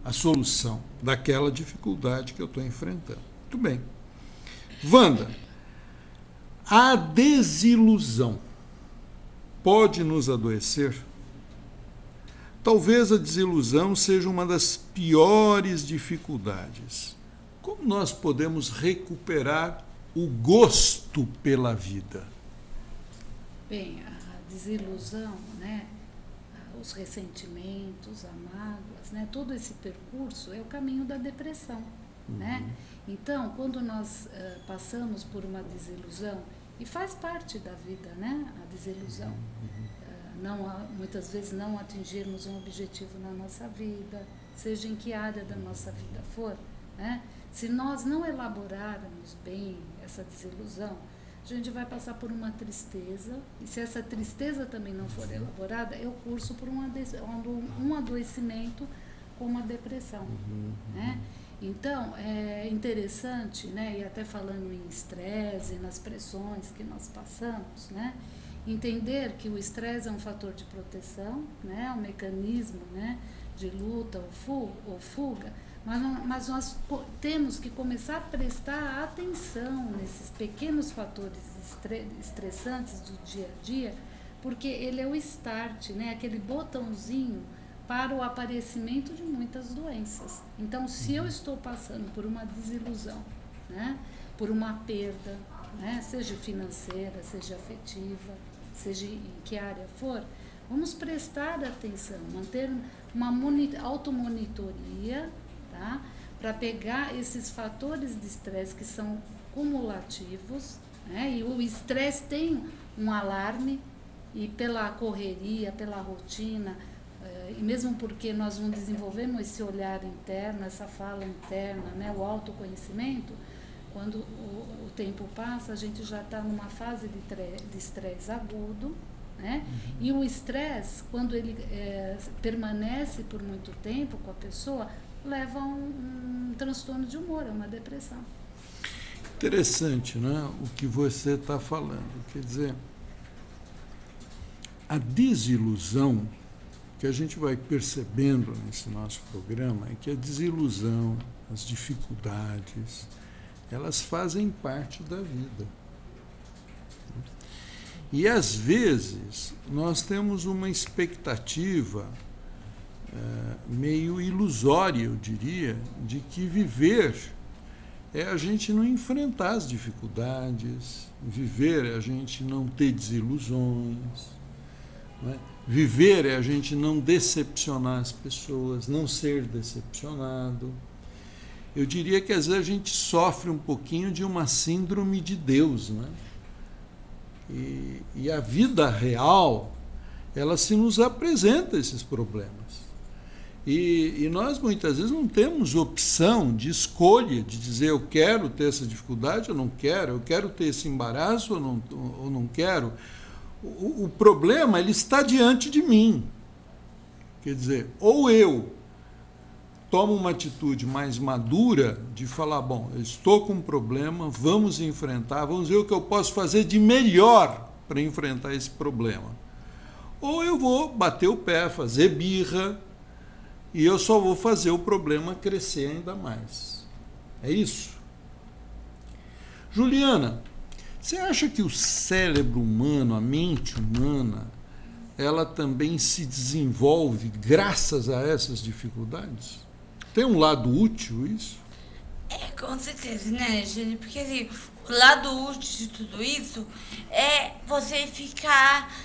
a solução daquela dificuldade que eu estou enfrentando. Muito bem. Wanda, a desilusão pode nos adoecer? Talvez a desilusão seja uma das piores dificuldades. Como nós podemos recuperar o gosto pela vida? Bem, a desilusão, né? Os ressentimentos, as mágoas, né? Todo esse percurso é o caminho da depressão. Né? Então, quando nós passamos por uma desilusão, e faz parte da vida, né? A desilusão, muitas vezes não atingirmos um objetivo na nossa vida, seja em que área da nossa vida for, né? Se nós não elaborarmos bem essa desilusão, a gente vai passar por uma tristeza, e se essa tristeza também não for elaborada, eu curso por um adoecimento como a depressão, né? Então, é interessante, né, e até falando em estresse, nas pressões que nós passamos, né, entender que o estresse é um fator de proteção, né, um mecanismo, né, de luta ou fuga, mas nós temos que começar a prestar atenção nesses pequenos fatores estressantes do dia a dia, porque ele é o start, né, aquele botãozinho para o aparecimento de muitas doenças. Então, se eu estou passando por uma desilusão, né, por uma perda, né, seja financeira, seja afetiva, seja em que área for, vamos prestar atenção, manter uma automonitoria, tá, para pegar esses fatores de estresse que são cumulativos, né, e o estresse tem um alarme, e pela correria, pela rotina, e mesmo porque nós não desenvolvemos esse olhar interno, essa fala interna, né, o autoconhecimento, quando o tempo passa, a gente já está numa fase de estresse agudo, né? E o estresse, quando ele permanece por muito tempo com a pessoa, leva a um transtorno de humor, a uma depressão. Interessante, né, o que você está falando. Quer dizer, a desilusão que a gente vai percebendo nesse nosso programa é que a desilusão, as dificuldades, elas fazem parte da vida. E, às vezes, nós temos uma expectativa meio ilusória, eu diria, de que viver é a gente não enfrentar as dificuldades, viver é a gente não ter desilusões, não é? Viver é a gente não decepcionar as pessoas, não ser decepcionado. Eu diria que às vezes a gente sofre um pouquinho de uma síndrome de Deus, né? E a vida real, ela se nos apresenta esses problemas. E nós muitas vezes não temos opção de escolha, de dizer eu quero ter essa dificuldade ou não quero, eu quero ter esse embaraço ou não quero. O problema, ele está diante de mim. Quer dizer, ou eu tomo uma atitude mais madura de falar, bom, eu estou com um problema, vamos enfrentar, vamos ver o que eu posso fazer de melhor para enfrentar esse problema. Ou eu vou bater o pé, fazer birra, e eu só vou fazer o problema crescer ainda mais. É isso? Juliana, você acha que o cérebro humano, a mente humana, ela também se desenvolve graças a essas dificuldades? Tem um lado útil isso? Com certeza, né, Jane? Porque assim, o lado útil de tudo isso é você ficar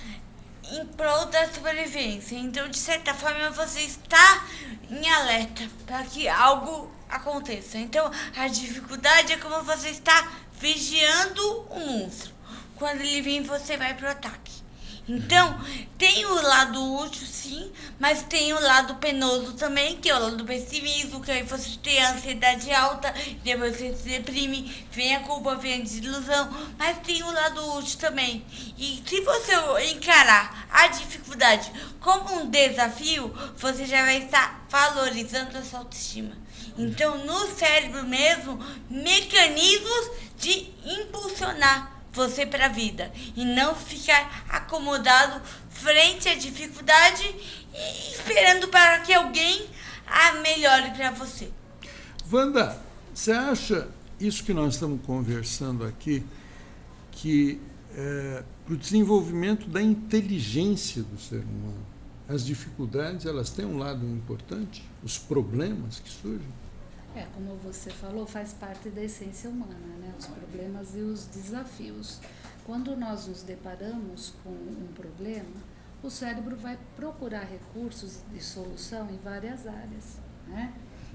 em prol da sobrevivência. Então, de certa forma, você está em alerta para que algo aconteça. Então, a dificuldade é como você está vigiando o monstro. Quando ele vem, você vai pro ataque. Então, tem o lado útil, sim, mas tem o lado penoso também, que é o lado do pessimismo, que aí você tem a ansiedade alta, depois você se deprime, vem a culpa, vem a desilusão, mas tem o lado útil também. E se você encarar a dificuldade como um desafio, você já vai estar valorizando a sua autoestima. Então, no cérebro mesmo, mecanismos de impulsionar você para a vida e não ficar acomodado frente à dificuldade e esperando para que alguém melhore para você. Wanda, você acha isso que nós estamos conversando aqui, que para o desenvolvimento da inteligência do ser humano, as dificuldades, elas têm um lado importante? Os problemas que surgem? Como você falou, faz parte da essência humana, né? Os problemas e os desafios. Quando nós nos deparamos com um problema, o cérebro vai procurar recursos de solução em várias áreas, né?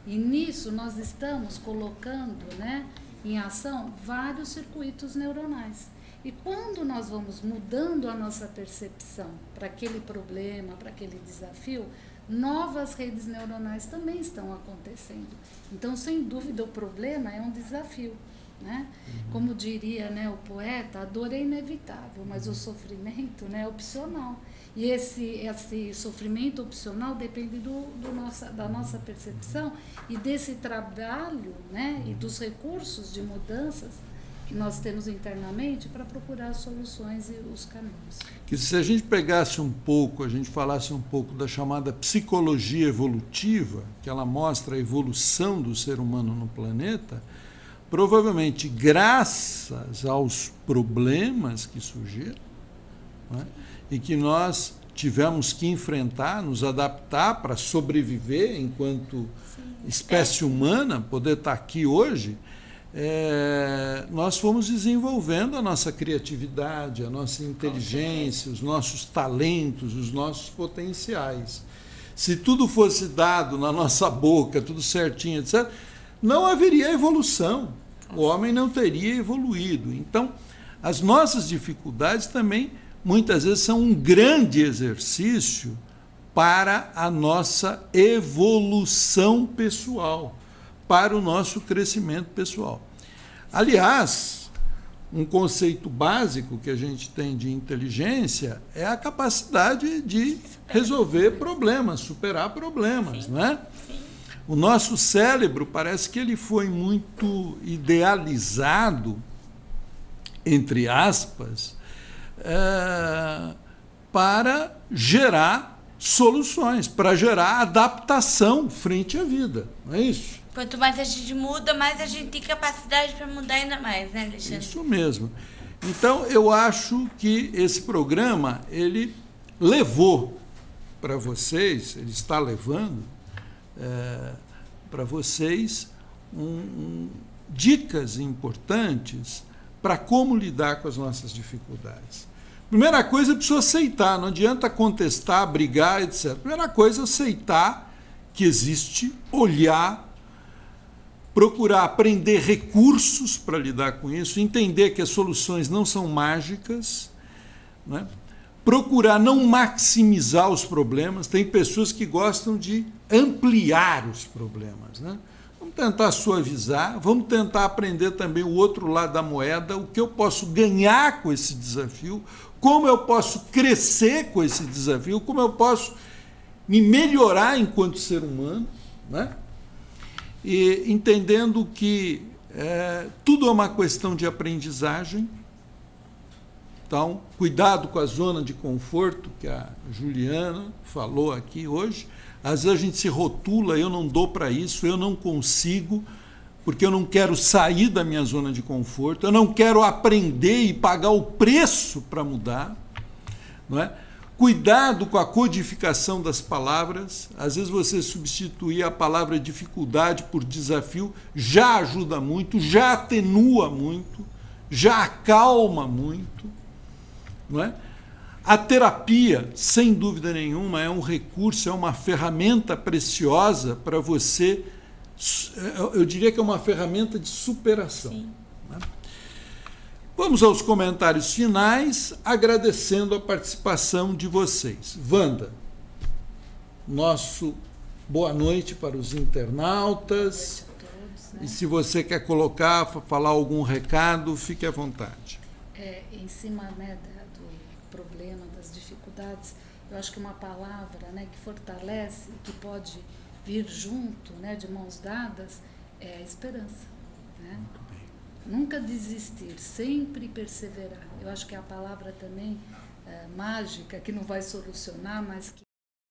E nisso nós estamos colocando, né, em ação vários circuitos neuronais. E quando nós vamos mudando a nossa percepção para aquele problema, para aquele desafio, novas redes neuronais também estão acontecendo. Então, sem dúvida, o problema é um desafio, né? Como diria, né, o poeta, a dor é inevitável, mas o sofrimento, né, é opcional. E esse sofrimento opcional depende da nossa percepção e desse trabalho, né, e dos recursos de mudanças que nós temos internamente para procurar as soluções e os caminhos. Que se a gente pegasse um pouco, a gente falasse um pouco da chamada psicologia evolutiva, que ela mostra a evolução do ser humano no planeta, provavelmente graças aos problemas que surgiram, né, e que nós tivemos que enfrentar, nos adaptar para sobreviver enquanto espécie humana, poder estar aqui hoje, nós fomos desenvolvendo a nossa criatividade, a nossa inteligência, os nossos talentos, os nossos potenciais. Se tudo fosse dado na nossa boca, tudo certinho, etc., não haveria evolução. O homem não teria evoluído. Então, as nossas dificuldades também, muitas vezes, são um grande exercício para a nossa evolução pessoal, para o nosso crescimento pessoal. Aliás, um conceito básico que a gente tem de inteligência é a capacidade de resolver problemas, superar problemas, não é? O nosso cérebro parece que ele foi muito idealizado, entre aspas, para gerar soluções, para gerar adaptação frente à vida, não é isso? Quanto mais a gente muda, mais a gente tem capacidade para mudar ainda mais, né, Alexandre? Isso mesmo. Então, eu acho que esse programa, ele levou para vocês, ele está levando para vocês dicas importantes para como lidar com as nossas dificuldades. Primeira coisa, é preciso aceitar, não adianta contestar, brigar, etc. Primeira coisa, aceitar que existe, olhar, procurar aprender recursos para lidar com isso, entender que as soluções não são mágicas, né? Procurar não maximizar os problemas. Tem pessoas que gostam de ampliar os problemas, né? Vamos tentar suavizar, vamos tentar aprender também o outro lado da moeda, o que eu posso ganhar com esse desafio, como eu posso crescer com esse desafio, como eu posso me melhorar enquanto ser humano, né? E entendendo que tudo é uma questão de aprendizagem. Então, cuidado com a zona de conforto que a Juliana falou aqui hoje. Às vezes a gente se rotula, eu não dou para isso, eu não consigo, porque eu não quero sair da minha zona de conforto, eu não quero aprender e pagar o preço para mudar, não é? Cuidado com a codificação das palavras. Às vezes você substituir a palavra dificuldade por desafio já ajuda muito, já atenua muito, já acalma muito, não é? A terapia, sem dúvida nenhuma, é um recurso, é uma ferramenta preciosa para você, eu diria que é uma ferramenta de superação. Sim. Né? Vamos aos comentários finais, agradecendo a participação de vocês. Wanda, nosso boa noite para os internautas. Boa noite a todos, né? E se você quer falar algum recado, fique à vontade. Em cima, né, do problema, das dificuldades, eu acho que uma palavra, né, que fortalece, que pode vir junto, né, de mãos dadas, é a esperança. Né? Nunca desistir, sempre perseverar. Eu acho que é a palavra também mágica, que não vai solucionar, mas que